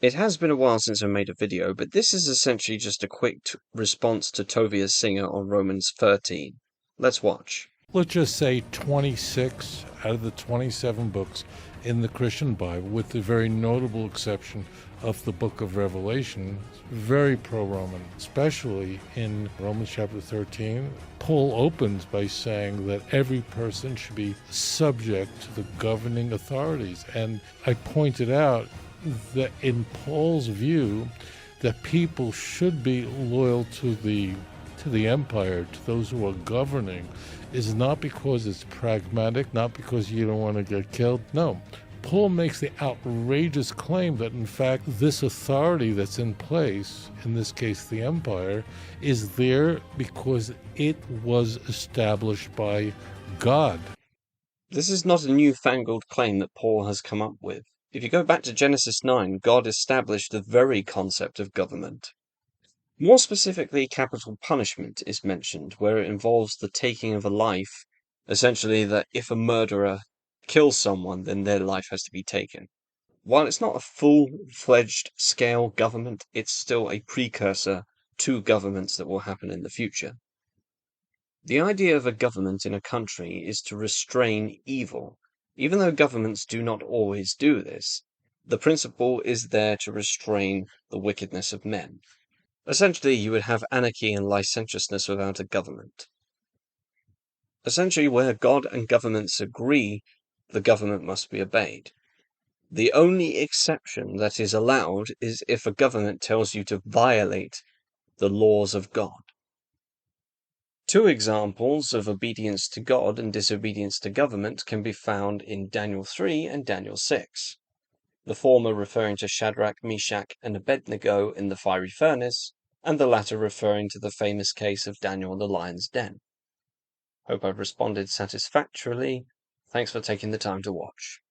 It has been a while since I made a video, but this is essentially just a quick response to Tovia Singer on Romans 13. Let's watch. Let's just say 26 out of the 27 books in the Christian Bible, with the very notable exception of the book of Revelation, very pro-Roman, especially in Romans chapter 13. Paul opens by saying that every person should be subject to the governing authorities. And I pointed out that in Paul's view, that people should be loyal to the empire, to those who are governing, is not because it's pragmatic, not because you don't want to get killed. No. Paul makes the outrageous claim that, in fact, this authority that's in place, in this case the empire, is there because it was established by God. This is not a newfangled claim that Paul has come up with. If you go back to Genesis 9, God established the very concept of government. More specifically, capital punishment is mentioned, where it involves the taking of a life, essentially that if a murderer kills someone, then their life has to be taken. While it's not a full-fledged scale government, it's still a precursor to governments that will happen in the future. The idea of a government in a country is to restrain evil. Even though governments do not always do this, the principle is there to restrain the wickedness of men. Essentially, you would have anarchy and licentiousness without a government. Essentially, where God and governments agree, the government must be obeyed. The only exception that is allowed is if a government tells you to violate the laws of God. Two examples of obedience to God and disobedience to government can be found in Daniel 3 and Daniel 6. The former referring to Shadrach, Meshach, and Abednego in the fiery furnace, and the latter referring to the famous case of Daniel in the lion's den. Hope I've responded satisfactorily. Thanks for taking the time to watch.